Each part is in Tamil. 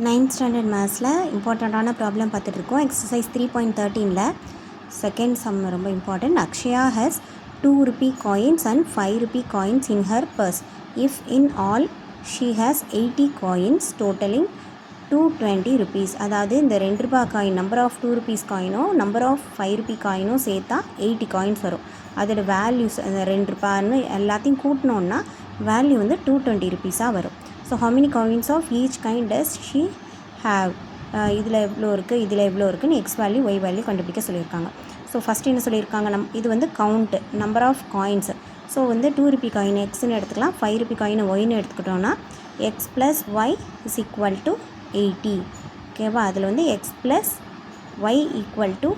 9th ஸ்டாண்டர்ட் மேத்ஸில் இம்பார்ட்டண்ட்டான ப்ராப்ளம் பார்த்துட்ருக்கோம். எக்ஸசைஸ் 3.13ல் செகண்ட் சம் ரொம்ப important. Akshaya has 2 rupee coins and 5 rupee coins in her purse. If in all she has 80 coins totaling 220 rupees. அதாவது இந்த 2 ரூபாய் காயின் நம்பர் ஆஃப் 2 rupees காயினும் நம்பர் ஆஃப் 5 rupee காயினும் சேர்த்தா 80 காயின்ஸ் வரும். அதோட வேல்யூஸ் அந்த 2 ரூபான்னு எல்லாத்தையும் கூட்டினோன்னா வேல்யூ வந்து 220 rupees வரும். So how many coins of each kind does she have? இதில் எவ்வளோ இருக்குது, இதில் எவ்வளோ இருக்குன்னு எக்ஸ் வேல்யூ ஒய் வேல்யூ கண்டுபிடிக்க சொல்லியிருக்காங்க. ஸோ ஃபஸ்ட்டு என்ன சொல்லியிருக்காங்க, இது வந்து count number of coins. So வந்து 2 rupee காயின் எக்ஸ்ன்னு எடுத்துக்கலாம், 5 rupee காயின் ஒய்ன்னு எடுத்துக்கிட்டோன்னா X plus Y is equal to 80. ஓகேவா, அதில் வந்து X plus Y equal to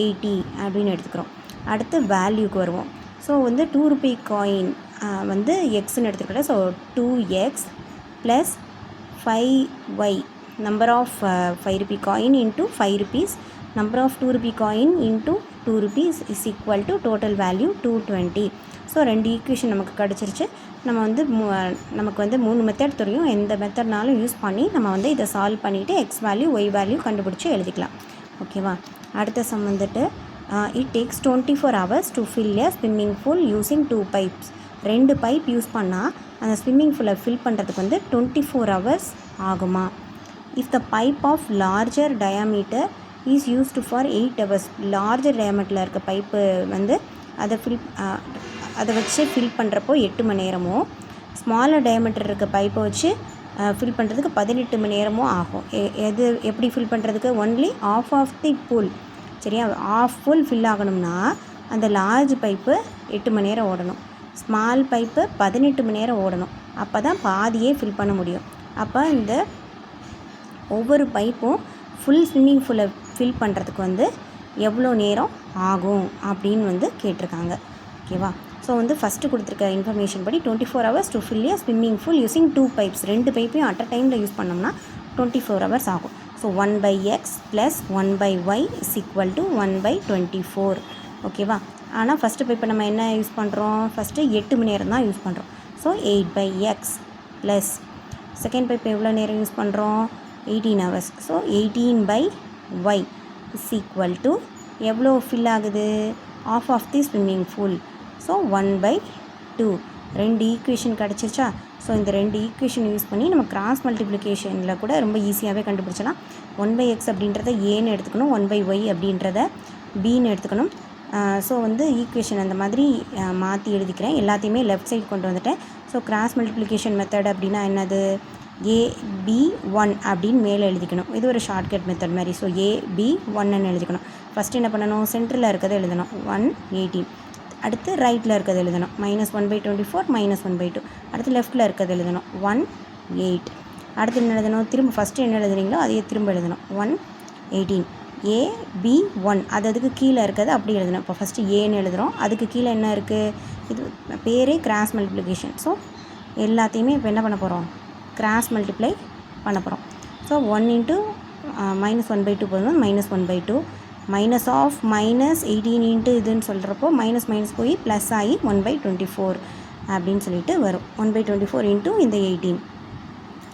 80 அப்படின்னு எடுத்துக்கிறோம். அடுத்து வேல்யூக்கு வருவோம். ஸோ வந்து 2 rupee காயின் வந்து எக்ஸ்ன்னு எடுத்துக்கிட்டோம். So 2x plus 5y, number of 5 rupee coin into 5 rupees, number of 2 rupee coin into 2 rupees is equal to total value 220. So 2 equation நமக்கு கிடச்சிருச்சு. நம்ம வந்து நமக்கு வந்து 3 மெத்தட் தெரியும். எந்த மெத்தட்னாலும் யூஸ் பண்ணி நம்ம வந்து இதை சால்வ் பண்ணிவிட்டு எக்ஸ் வேல்யூ ஒய் வேல்யூ கண்டுபிடிச்சி எழுதிக்கலாம். ஓகேவா, அடுத்த சம் வந்துட்டு it takes 24 hours to fill a swimming pool using 2 pipes. 2 pipe use பண்ணால் அந்த ஸ்விம்மிங் பூலை ஃபில் பண்ணுறதுக்கு வந்து 24 hours ஆகுமா? If the pipe of larger diameter is used for 8 hours. Larger டயாமீட்டரில் இருக்க பைப்பு வந்து அதை வச்சு ஃபில் பண்ணுறப்போ 8 மணி நேரமும், ஸ்மாலர் டயாமீட்டர் இருக்க பைப்பை வச்சு ஃபில் பண்ணுறதுக்கு 18 மணி நேரமும் ஆகும். எது எப்படி ஃபில் பண்ணுறதுக்கு? Only half the pool. சரியா, ஆஃப் ஃபுல் ஃபில் ஆகணும்னா அந்த லார்ஜ் பைப்பு 8 மணி நேரம் ஓடணும், ஸ்மால் பைப்பு 18 மணி நேரம் ஓடணும். அப்போ தான் பாதியே ஃபில் பண்ண முடியும். அப்போ இந்த ஒவ்வொரு பைப்பும் ஃபுல் ஸ்விம்மிங் பூலை ஃபில் பண்ணுறதுக்கு வந்து எவ்வளோ நேரம் ஆகும் அப்படின்னு வந்து கேட்டிருக்காங்க. ஓகேவா, ஸோ வந்து ஃபஸ்ட்டு கொடுத்துருக்க இன்ஃபர்மேஷன் படி 24 hours to fill a swimming pool using 2 pipes. 2 பைப்பையும் அட் அ டைமில் யூஸ் பண்ணோம்னா 24 hours ஆகும். So 1/x plus 1/y is equal to 1/24. ஓகேவா, ஆனால் ஃபஸ்ட்டு பைப்பை நம்ம என்ன யூஸ் பண்ணுறோம், ஃபஸ்ட்டு 8 மணி நேரம் தான் யூஸ் பண்ணுறோம். ஸோ 8/x ப்ளஸ் செகண்ட் பைப்பை எவ்வளோ நேரம் யூஸ் பண்ணுறோம், 18 hours. So 18/y is equal to எவ்வளோ ஃபில் ஆகுது, of the swimming pool. So 1/2. 2 equation கிடச்சிருச்சா? ஸோ இந்த 2 ஈக்குவேஷன் யூஸ் பண்ணி நம்ம கிராஸ் மல்டிப்ளிகேஷனில் கூட ரொம்ப ஈஸியாகவே கண்டுபிடிச்சலாம். 1/x அப்படின்றத ஏன்னு எடுத்துக்கணும், 1/y அப்படின்றத பின்னு எடுத்துக்கணும். ஸோ வந்து ஈக்குவேஷன் அந்த மாதிரி மாற்றி எழுதிக்கிறேன். எல்லாத்தையுமே லெஃப்ட் சைடு கொண்டு வந்துட்டேன். ஸோ கிராஸ் மல்டிப்ளிகேஷன் மெத்தட் அப்படின்னா என்னது, AB1 அப்படின்னு மேலே எழுதிக்கணும். இது ஒரு ஷார்ட்கட் மெத்தட் மாதிரி. ஸோ AB1ன்னு எழுதிக்கணும். ஃபஸ்ட்டு என்ன பண்ணணும், சென்டரில் இருக்கிறத எழுதணும் 118. அடுத்து ரைட்டில் இருக்கிறது எழுதணும் -1/24 -1/2. அடுத்து லெஃப்ட்டில் இருக்கிறது எழுதணும் 18. அடுத்து என்ன எழுதணும், திரும்ப ஃபஸ்ட்டு என்ன எழுதுறீங்களோ அதையே திரும்ப எழுதணும் 118. AB1 அதுக்கு கீழே இருக்கிறது அப்படி எழுதணும். இப்போ ஃபஸ்ட்டு ஏன்னு எழுதுகிறோம், அதுக்கு கீழே என்ன இருக்குது, இது பேரே கிராஸ் மல்டிப்ளிகேஷன். ஸோ எல்லாத்தையுமே இப்போ என்ன பண்ண போகிறோம், கிராஸ் மல்டிப்ளை பண்ண போகிறோம். ஸோ 1 × -1/2 போதும், -1/2 மைனஸ் ஆஃப் -18 இன்ட்டு இதுன்னு சொல்கிறப்போ மைனஸ் போய் ப்ளஸ் ஆகி 1/24 அப்படின்னு சொல்லிட்டு வரும். 1/24 இன்ட்டு இந்த 18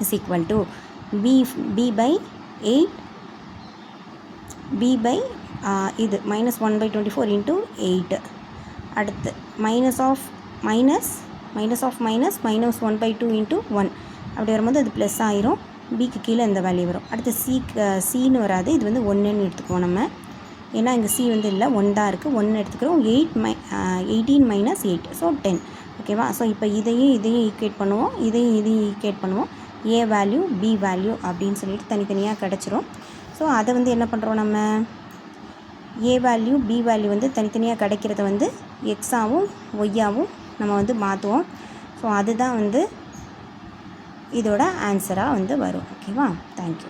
இஸ் ஈக்குவல் டு b/8 இது -1/24 இன்ட்டு 8. அடுத்து மைனஸ் ஆஃப் -1/2 இன்ட்டு 1 அப்படி வரும்போது அது ப்ளஸ் ஆயிரும். பிக்கு கீழே இந்த வேல்யூ வரும். அடுத்து சின்னு வராது, இது வந்து 1ன்னு எடுத்துக்குவோம் நம்ம. ஏன்னா இங்கே சி வந்து இல்லை, 1 தான் இருக்குது, 1 எடுத்துக்கிறோம். 18 - 8 ஸோ 10. ஓகேவா, ஸோ இப்போ இதையும் ஈக்குவேட் பண்ணுவோம், இதையும் ஈக்குவேட் பண்ணுவோம். ஏ வேல்யூ பி வேல்யூ அப்படின்னு சொல்லிட்டு தனித்தனியாக கிடச்சிரும். ஸோ அதை வந்து என்ன பண்ணுறோம், நம்ம ஏ வேல்யூ பி வேல்யூ வந்து தனித்தனியாக கிடைக்கிறத வந்து எக்ஸாகவும் ஒய்யாகவும் நம்ம வந்து மாற்றுவோம். ஸோ அதுதான் வந்து இதோட ஆன்சராக வந்து வரும். ஓகேவா, தேங்க்யூ.